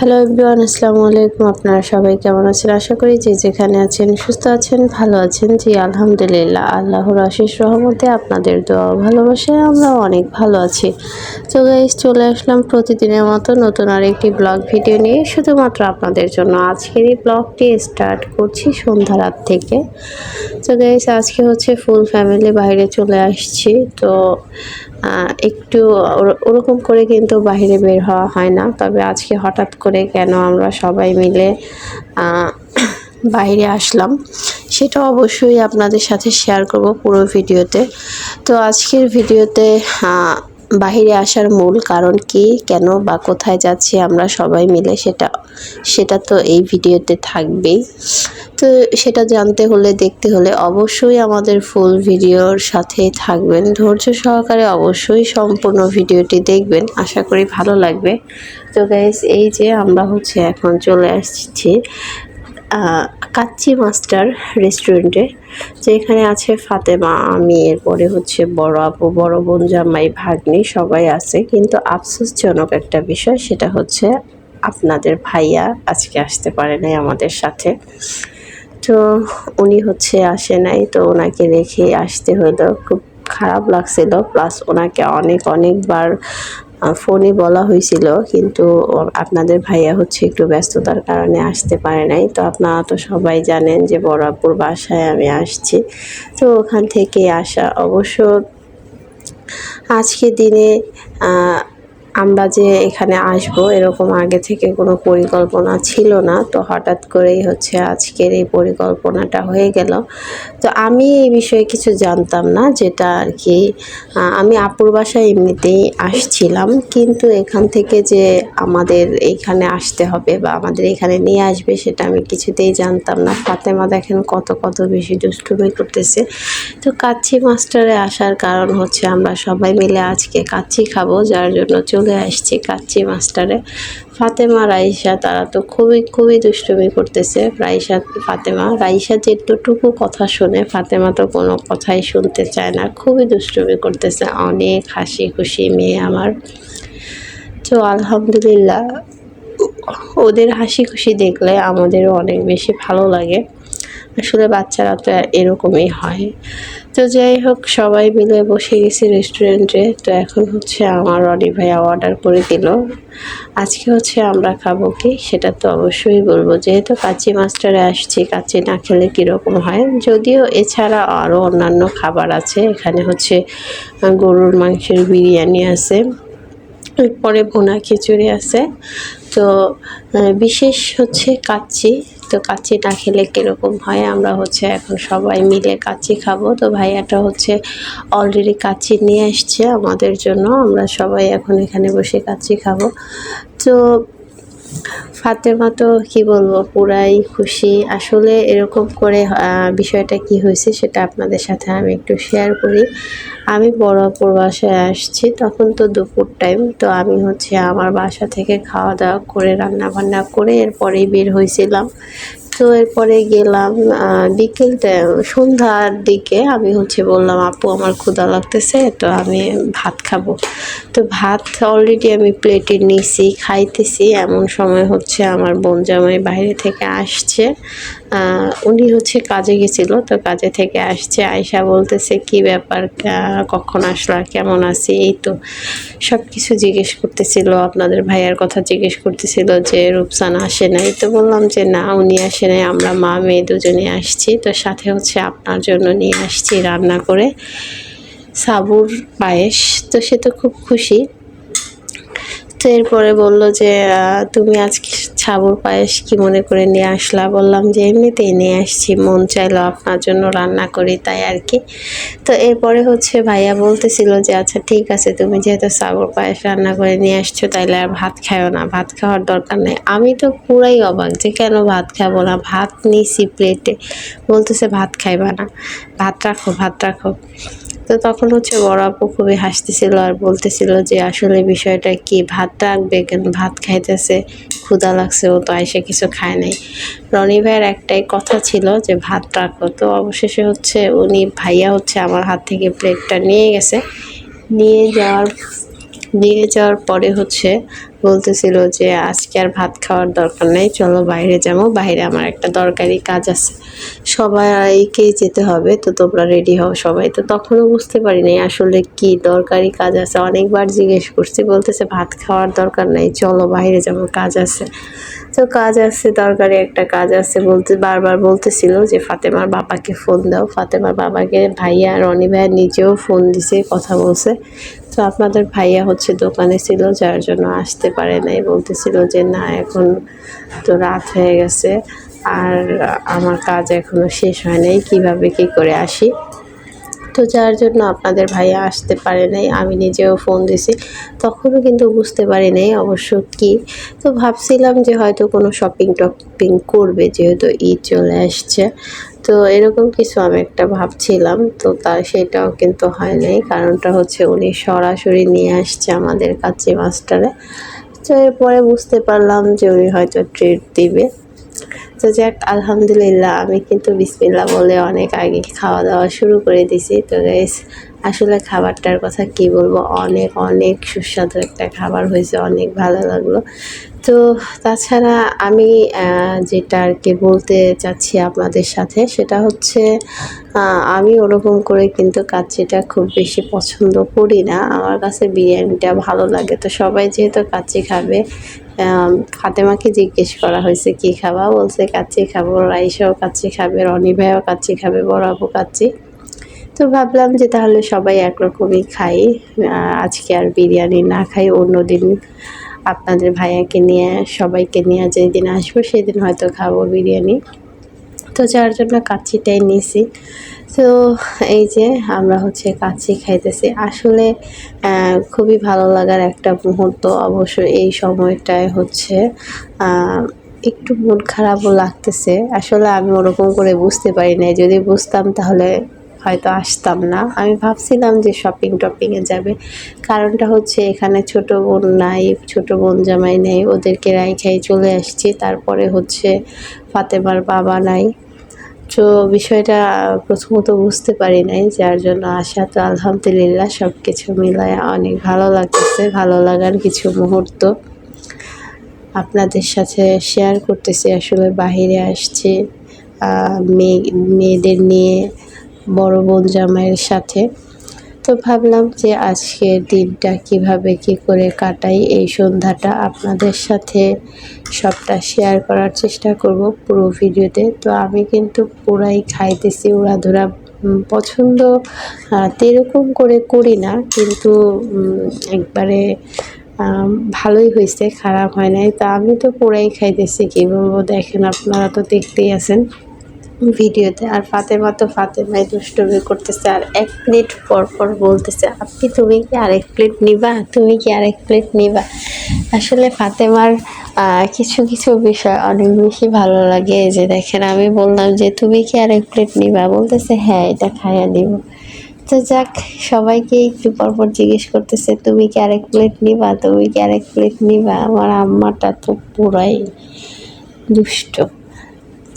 Hello everyone, আসসালামু আলাইকুম। আপনারা সবাই কেমন আছেন? আশা করি যে যেখানে আছেন সুস্থ আছেন, ভালো আছেন। জি আলহামদুলিল্লাহ, আল্লাহর অশেষ রহমতে আপনাদের দোয়া ও ভালোবাসায় আমরাও অনেক ভালো আছি। তো গাইস, চলে আসলাম প্রতিদিনের মতো নতুন আরেকটি ব্লগ ভিডিও নিয়ে, শুধুমাত্র আপনাদের জন্য। আজকের এই ব্লগটি স্টার্ট করছি সন্ধ্যা রাত থেকে। তো গাইস, আজকে হচ্ছে ফুল ফ্যামিলি বাইরে চলে আসছি। তো একটু ওরকম করে কিন্তু বাইরে বের হওয়া হয় না, তবে আজকে হঠাৎ করে কেন আমরা সবাই মিলে বাইরে আসলাম সেটা অবশ্যই আপনাদের সাথে শেয়ার করব পুরো ভিডিওতে। তো আজকের ভিডিওতে বাহিরে আসার মূল কারণ কি, কেন বা কোথায় যাচ্ছি আমরা সবাই মিলে, সেটা তো এই ভিডিওতে থাকবেই। তো সেটা জানতে হলে, দেখতে হলে অবশ্যই আমাদের ফুল ভিডিওর সাথেই থাকবেন। ধৈর্য সহকারে অবশ্যই সম্পূর্ণ ভিডিওটি দেখবেন, আশা করি ভালো লাগবে। তো গাইস, এই যে আমরা হচ্ছে এখন চলে আসছি কাচ্চি মাস্টার রেস্টুরেন্টে, যেখানে আছে ফাতেমা, আমি, এরপরে হচ্ছে বড় আপু, বড় বোন, জামাই, ভাগ্নি সবাই আছে। কিন্তু আফসোসজনক একটা বিষয়, সেটা হচ্ছে আপনাদের ভাইয়া আজকে আসতে পারে নাই আমাদের সাথে। তো উনি হচ্ছে আসে নাই, তো ওনাকে রেখে আসতে হলো। খুব খারাপ লাগছিল, প্লাস ওনাকে অনেকবার ফোনে বলা হয়েছিল, কিন্তু আপনাদের ভাইয়া হচ্ছে একটু ব্যস্ততার কারণে আসতে পারে নাই। তো আপনারা তো সবাই জানেন যে বড় আপুর বাসায় আমি আসছি। তো ওখান থেকে আসা। অবশ্য আজকে দিনে আমরা যে এখানে আসব এরকম আগে থেকে কোনো পরিকল্পনা ছিল না। তো হঠাৎ করেই হচ্ছে আজকের এই পরিকল্পনাটা হয়ে গেল। তো আমি এই বিষয়ে কিছু জানতাম না, যেটা আর কি আমি আপুর বাসায় এমনিতেই আসছিলাম, কিন্তু এখান থেকে যে আমাদের এইখানে আসতে হবে বা আমাদের এখানে নিয়ে আসবে সেটা আমি কিছুতেই জানতাম না। ফাতেমা দেখেন কত বেশি দুষ্টুমি করতেছে। তো কাচ্চি মাস্টারে আসার কারণ হচ্ছে আমরা সবাই মিলে আজকে কাচ্চি খাবো, যার জন্য চলে আসছি কাচ্চি মাস্টারে। ফাতেমা, রাইসা তারা তো খুবই দুষ্টুমি করতেছে। রাইসা, ফাতেমা, রাইসা যেটুকু কথা শোনে, ফাতেমা তো কোনো কথাই শুনতে চায় না, খুবই দুষ্টুমি করতেছে। অনেক হাসি খুশি মেয়ে আমার। তো আলহামদুলিল্লাহ, ওদের হাসি খুশি দেখলে আমাদেরও অনেক বেশি ভালো লাগে। আসলে বাচ্চারা তো এরকমই হয়। তো যাই হোক, সবাই মিলে বসে গেছি রেস্টুরেন্টে। তো এখন হচ্ছে আমার রনি ভাইয়া অর্ডার করে দিল। আজকে হচ্ছে আমরা খাবো কি সেটা তো অবশ্যই বলবো, যেহেতু কাচ্চি মাস্টারে আসছি, কাচ্চি না খেলে কীরকম হয়। যদিও এছাড়া আরও অন্যান্য খাবার আছে, এখানে হচ্ছে গরুর মাংসের বিরিয়ানি আছে, এরপরে ভুনা খিচুড়ি আছে। তো বিশেষ হচ্ছে কাচ্চি। তো কাচ্চি না খেলে কীরকম হয়, আমরা হচ্ছে এখন সবাই মিলে কাচ্চি খাবো। তো ভাইয়াটা হচ্ছে অলরেডি কাচ্চি নিয়ে আসছে আমাদের জন্য, আমরা সবাই এখন এখানে বসে কাচ্চি খাবো। তো ফাতেমা তো কি বলবো, পুরাই খুশি। আসলে এরকম করে বিষয়টা কি হয়েছে সেটা আপনাদের সাথে আমি একটু শেয়ার করি। আমি বড় আপুর বাসায় আসছি, তখন তো দুপুর টাইম। তো আমি হচ্ছে আমার বাসা থেকে খাওয়া দাওয়া করে রান্নাবান্না করে এরপরেই বের হয়েছিলাম। তো এরপরে গেলাম সন্ধ্যার দিকে। আমি হচ্ছে বললাম, আপু আমার ক্ষুধা লাগতেছে, তো আমি ভাত খাবো। তো ভাত অলরেডি আমি প্লেটে নিছি, খাইতেছি। এমন সময় হচ্ছে আমার বোন জামাই বাইরে থেকে আসছে। উনি হচ্ছে কাজে গেছিল, তো কাজে থেকে আসছে, আয়সা বলতেছে কি ব্যাপার, কখন আসলা, কেমন আছি, এই তো সব কিছু জিজ্ঞেস করতেছিল। আপনাদের ভাইয়ার কথা জিজ্ঞেস করতেছিল যে রূপসানা আসে নাই। তো বললাম যে না, উনি আসে নাই, আমরা মা মেয়ে দুজনে আসছি। তো সাথে হচ্ছে আপনার জন্য নিয়ে আসছি রান্না করে সাবুর পায়েস। তো সে তো খুব খুশি। তো এরপরে বললো যে তুমি আজকে সাবুর পায়েস কি মনে করে নিয়ে আসলা? বললাম যে এমনিতেই নিয়ে আসছি, মন চাইলো আপনার জন্য রান্না করি, তাই আর কি। তো এরপরে হচ্ছে ভাইয়া বলতেছিল যে আচ্ছা ঠিক আছে, তুমি যেহেতু সাবুর পায়েস রান্না করে নিয়ে আসছো, তাইলে আর ভাত খাও না, ভাত খাওয়ার দরকার নেই। আমি তো পুরাই অবাক যে কেন ভাত খাবো না, ভাত নিছি প্লেটে, বলতেছে ভাত খাইবা না, ভাত রাখো, ভাত রাখো। তো তখন হচ্ছে বড় আপু খুবই হাসতেছিল আর বলতেছিল যে আসলে বিষয়টা কি, ভাত রাখবে কেন, ভাত খাইতেছে, ক্ষুধা লাগছে, ও তো আইসে কিছু খায় নাই। রনি ভাইয়ের একটাই কথা ছিল যে ভাত রাখো। তো অবশেষে হচ্ছে ভাইয়া হচ্ছে আমার হাত থেকে প্লেটটা নিয়ে গেছে। নিয়ে যাওয়ার পরে হচ্ছে বলতেছিল যে আজকে আর ভাত খাওয়ার দরকার নেই, চলো বাইরে যাবো, বাইরে আমার একটা দরকারি কাজ আছে, সবাইকেই যেতে হবে, তো তোমরা রেডি হও সবাই। তো তখনও বুঝতে পারি নাই আসলে কি দরকারি কাজ আছে, অনেকবার জিজ্ঞেস করছি, বলতেছে ভাত খাওয়ার দরকার নেই, চলো বাইরে যাবো, কাজ আছে। তো কাজ আছে, দরকারি একটা কাজ আছে বলতে বারবার বলতেছিল যে ফাতেমার বাবাকে ফোন দাও। ফাতেমার বাবাকে ভাইয়া, রনি ভাইয়া নিজেও ফোন দিছে, কথা বলছে। তো আপনাদের ভাইয়া হচ্ছে দোকানে ছিল, যার জন্য আসতে পারে নাই, বলতেছিল যে না এখন তো রাত হয়ে গেছে আর আমার কাজ এখনো শেষ হয় নাই, কীভাবে কী করে আসি। তো যার জন্য আপনাদের ভাইয়া আসতে পারে নাই, আমি নিজেও ফোন দিছি, তখনও কিন্তু বুঝতে পারি নাই অবশ্য কি। তো ভাবছিলাম যে হয়তো কোনো শপিং টপিং করবে, যেহেতু ঈদ চলে আসছে, তো এরকম কিছু আমি একটা ভাবছিলাম। তো সেটাও কিন্তু হয় নাই, কারণটা হচ্ছে উনি সরাসরি নিয়ে আসছে আমাদের কাছে মাস্টারে। তো এরপরে বুঝতে পারলাম যে উনি হয়তো ট্রিট দিবে। তো যাক, আলহামদুলিল্লাহ আমি কিন্তু বিসমিল্লাহ বলে অনেক আগে খাওয়া দাওয়া শুরু করে দিছি। তো গাইস, আসলে খাবারটার কথা কি বলবো, অনেক অনেক সুস্বাদু একটা খাবার হয়েছে, অনেক ভালো লাগলো। তো তাছাড়া আমি যেটা আর কি বলতে চাচ্ছি আপনাদের সাথে, সেটা হচ্ছে আমি ওরকম করে কিন্তু কাচ্চিটা খুব বেশি পছন্দ করি না, আমার কাছে বিরিয়ানিটা ভালো লাগে। তো সবাই যেহেতু কাচ্চি খাবে, ফাতেমাকে জিজ্ঞেস করা হয়েছে কি খাবা, বলছে কাচ্চি খাবো, রাইসাও কাচ্চি খাবে, রনি ভাইও কাচ্চি খাবে, বড় আপু কাচ্চি। তো ভাবলাম যে তাহলে সবাই একরকমই খাই, আজকে আর বিরিয়ানি না খাই, অন্যদিন আপনাদের ভাইয়াকে নিয়ে, সবাইকে নিয়ে যেদিন আসবো সেদিন হয়তো খাবো বিরিয়ানি। তো যার জন্য কাচ্চিটাই নিছি। তো এই যে আমরা হচ্ছে কাচ্চি খাইতেছি, আসলে খুবই ভালো লাগার একটা মুহূর্ত। অবশ্য এই সময়টায় হচ্ছে একটু মন খারাপও লাগতেছে, আসলে আমি ওরকম করে বুঝতে পারি নাই, যদি বুঝতাম তাহলে হয়তো আসতাম না। আমি ভাবছিলাম যে শপিং টপিংয়ে যাবে, কারণটা হচ্ছে এখানে ছোট বোন নাই, ছোট বোন জামাই নেই, ওদেরকে রাইখাই চলে আসছি। তারপরে হচ্ছে ফাতেমার বাবা নাই, তো বিষয়টা প্রথমত বুঝতে পারি নাই, যার জন্য আসা। তো আলহামদুলিল্লাহ সব কিছু মিলায় অনেক ভালো লাগতেছে, ভালো লাগার কিছু মুহূর্ত আপনাদের সাথে শেয়ার করতেছি। আসলে বাহিরে আসছি মেয়েদের নিয়ে, বড় বোন জামাইয়ের সাথে। তো ভাবলাম যে আজকের দিনটা কিভাবে কি করে কাটাই, এই সন্ধ্যাটা আপনাদের সাথে সবটা শেয়ার করার চেষ্টা করব পুরো ভিডিওতে। তো আমি কিন্তু পুরাই খাইতেছি উড়াধুরা, পছন্দ তেরকম করে করি না, কিন্তু একবারে ভালোই হয়েছে, খারাপ হয় নাই। তা আমি তো পুরাই খাইতেছি, কী বলবো, দেখেন আপনারা তো দেখতেই আছেন ভিডিওতে। আর ফাতেমাই দুষ্টুমি করতেছে, আর এক প্লেট পর পর বলতেছে আপনি তুমি কি আরেক প্লেট নিবা, তুমি কি আরেক প্লেট নিবা। আসলে ফাতেমার কিছু কিছু বিষয় অনেক বেশি ভালো লাগে। এই যে দেখেন, আমি বললাম যে তুমি কি আরেক প্লেট নিবা, বলতেছে হ্যাঁ এটা খাইয়া দিব। তো যাক, সবাইকে একটু পরপর জিজ্ঞেস করতেছে তুমি কি আরেক প্লেট নিবা, তুমি কি আরেক প্লেট নিবা। আমার আম্মাটা তো পুরাই দুষ্ট।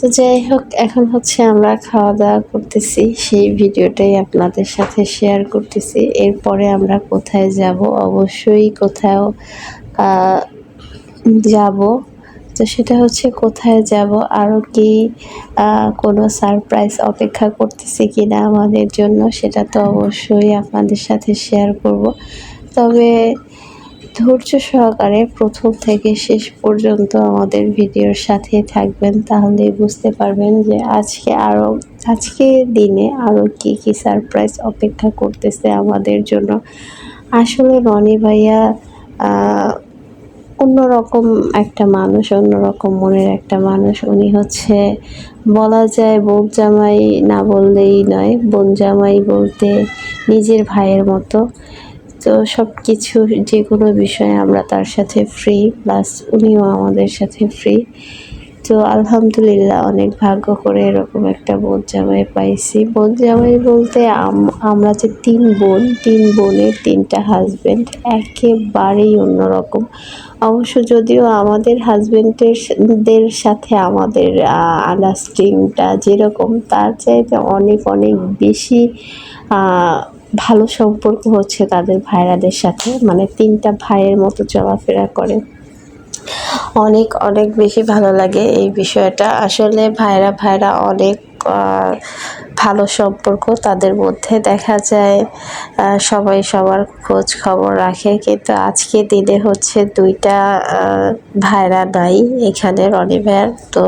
তো যাই হোক, এখন হচ্ছে আমরা খাওয়া দাওয়া করতেছি, সেই ভিডিওটাই আপনাদের সাথে শেয়ার করতেছি। এরপরে আমরা কোথায় যাব, অবশ্যই কোথাও যাব। তো সেটা হচ্ছে কোথায় যাব, আরও কি কোনো সারপ্রাইজ অপেক্ষা করতেছে কিনা আমাদের জন্য, সেটা তো অবশ্যই আপনাদের সাথে শেয়ার করব। তবে ধৈর্য সহকারে প্রথম থেকে শেষ পর্যন্ত আমাদের ভিডিওর সাথে থাকবেন, তাহলেই বুঝতে পারবেন যে আজকের দিনে আরও কি কি সারপ্রাইজ অপেক্ষা করতেছে আমাদের জন্য। আসলে রনি ভাইয়া অন্যরকম একটা মানুষ, অন্যরকম মনের একটা মানুষ। উনি হচ্ছে বলা যায় বোন জামাই না বললেই নয়, বোন জামাই বলতে নিজের ভাইয়ের মতো। তো সব কিছু, যে কোনো বিষয়ে আমরা তার সাথে ফ্রি, প্লাস উনিও আমাদের সাথে ফ্রি। তো আলহামদুলিল্লাহ অনেক ভাগ্য করে এরকম একটা বোন জামাই পাইছি। বোন জামাই বলতে আমরা যে 3 বোন, 3 বোনের 3টা হাজব্যান্ড, একেবারেই অন্যরকম। অবশ্য যদিও আমাদের হাজব্যান্ডদের সাথে আমাদের আন্ডারস্ট্যান্ডিংটা যেরকম, তার চাইতে অনেক অনেক বেশি ভালো সম্পর্ক হচ্ছে তাদের ভাইয়াদের সাথে, মানে 3টা ভাইয়ের মতো চলাফেরা করে। অনেক অনেক বেশি ভালো লাগে এই বিষয়টা। আসলে ভাইরা অনেক ভালো সম্পর্ক তাদের মধ্যে, দেখা যায় সবাই সবার খোঁজ খবর রাখে। কিন্তু আজকে দিনে হচ্ছে 2টা ভাইরা নাই এখানে, রনি ভাইয়ার। তো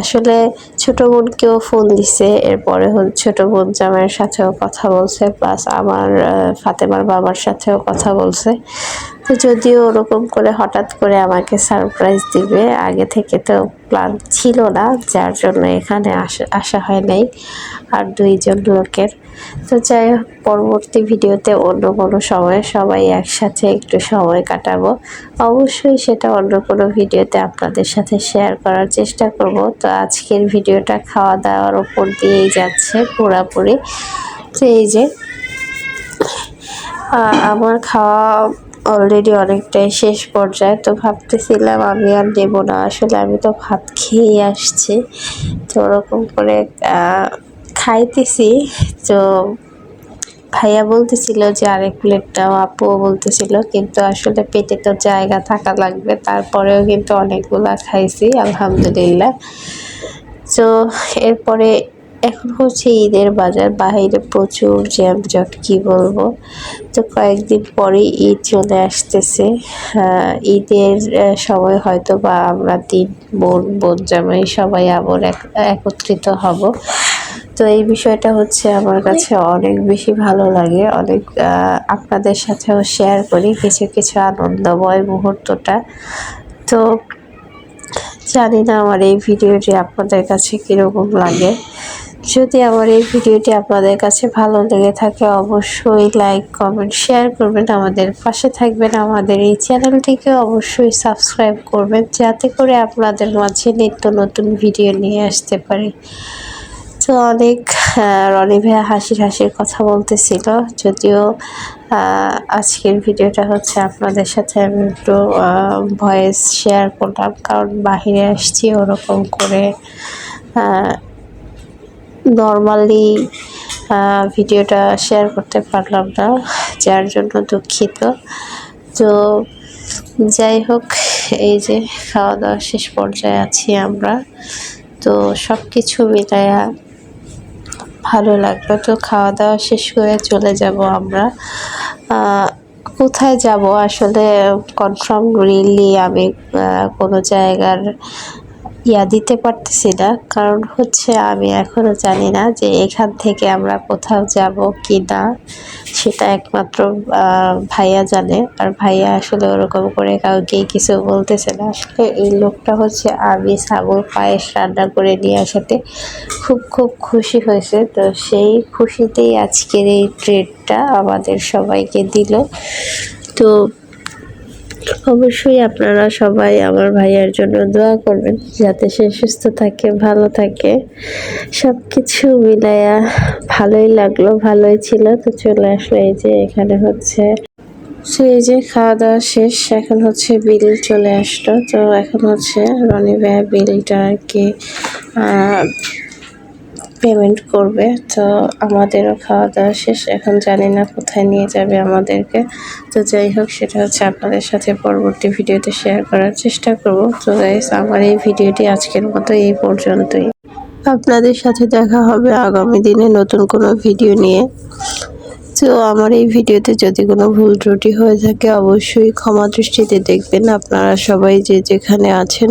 আসলে ছোট বোনকেও ফোন দিছে, এরপরে ছোট বোন জামাইয়ের সাথেও কথা বলছে, প্লাস আমার ফাতেমার বাবার সাথেও কথা বলছে। তো যদিও ওরকম করে হঠাৎ করে আমাকে সারপ্রাইজ দিবে, আগে থেকে তো প্ল্যান ছিল না, যার জন্য এখানে আসা হয় নাই আর 2জন লোকের। তো যাই হোক, পরবর্তী ভিডিওতে অন্য কোনো সময়ে সবাই একসাথে একটু সময় কাটাবো। অবশ্যই সেটা অন্য কোনো ভিডিওতে আপনাদের সাথে শেয়ার করার চেষ্টা করব। তো আজকের ভিডিওটা খাওয়া দাওয়ার উপর দিয়েই যাচ্ছে পুরাপুরি। তো এই যে আমার খাওয়া অলরেডি অনেকটাই শেষ পর্যায়ে। তো ভাবতেছিলাম আমি আর নেবো না, আসলে আমি তো ভাত খেয়েই আসছি। তো ওরকম করে খাইতেছি। তো ভাইয়া বলতেছিল যে আরেক প্লেট দাও, আপুও বলতেছিল, কিন্তু আসলে পেটে তো জায়গা থাকা লাগবে। তারপরেও কিন্তু অনেকগুলা খাইছি আলহামদুলিল্লাহ। তো এরপরে এখন হচ্ছে ঈদের বাজার, বাইরে প্রচুর জ্যামজট, কি বলবো। তো কয়েকদিন পরেই ঈদ চলে আসতেছে। ঈদের সময় হয়তো বা আমরা বোন জামাই সবাই আবার একত্রিত হব। তো এই বিষয়টা হচ্ছে আমার কাছে অনেক বেশি ভালো লাগে, অনেক আপনাদের সাথেও শেয়ার করি কিছু কিছু আনন্দময় মুহূর্তটা। তো জানি না আমার এই ভিডিওটি আপনাদের কাছে কীরকম লাগে। যদি আমার এই ভিডিওটি আপনাদের কাছে ভালো লেগে থাকে, অবশ্যই লাইক কমেন্ট শেয়ার করবেন, আমাদের পাশে থাকবেন, আমাদের এই চ্যানেলটিকে অবশ্যই সাবস্ক্রাইব করবেন, যাতে করে আপনাদের মাঝে নিত্য নতুন ভিডিও নিয়ে আসতে পারি। তো অনেক রনি ভাইয়া হাসির কথা বলতেছিল, যদিও আজকের ভিডিওটা হচ্ছে আপনাদের সাথে আমি একটু ভয়েস শেয়ার করলাম, কারণ বাহিরে আসছি, ওরকম করে নর্মালি ভিডিওটা শেয়ার করতে পারলাম না, যার জন্য দুঃখিত। তো যাই হোক, এই যে খাওয়া দাওয়া শেষ পর্যায়ে আছি আমরা। তো সব কিছু মিলায়া ভালো লাগলো। তো খাওয়া দাওয়া শেষ করে চলে যাব আমরা। কোথায় যাব আসলে কনফার্ম রিয়েলি আমি কোনো জায়গার দিতে পারতেছি না, কারণ হচ্ছে আমি এখনও জানি না যে এখান থেকে আমরা কোথাও যাব কি না, সেটা একমাত্র ভাইয়া জানে। আর ভাইয়া আসলে ওরকম করে কাউকেই কিছু বলতেছে না। আসলে এই লোকটা হচ্ছে আমি ছাগল পায়েস রান্না করে নিয়ে আসাতে খুব খুশি হয়েছে। তো সেই খুশিতেই আজকের এই ট্রিটটা আমাদের সবাইকে দিল। তো অবশ্যই আপনারা সবাই আমার ভাইয়ার জন্য দোয়া করবেন, যাতে সে সুস্থ থাকে, ভালো থাকে। সব কিছু মিলায়া ভালোই লাগলো, ভালোই ছিল। তো চলে আসলো, এই যে এখানে হচ্ছে সেই যে খাওয়া দাওয়া শেষ, এখন হচ্ছে বিল চলে আসলো। তো এখন হচ্ছে রনি ভাইয়া বিলটা আর কি পেমেন্ট করবে। তো আমাদেরও খাওয়া দাওয়া শেষ, এখন জানি না কোথায় নিয়ে যাবে আমাদেরকে। তো যাই হোক, সেটা হচ্ছে আপনাদের সাথে পরবর্তী ভিডিওতে শেয়ার করার চেষ্টা করব। তো গাইস, আমার এই ভিডিওটি আজকের মতো এই পর্যন্তই। আপনাদের সাথে দেখা হবে আগামী দিনে নতুন কোনো ভিডিও নিয়ে। তো আমার এই ভিডিওতে যদি কোনো ভুল ত্রুটি হয়ে থাকে, অবশ্যই ক্ষমা দৃষ্টিতে দেখবেন। আপনারা সবাই যে যেখানে আছেন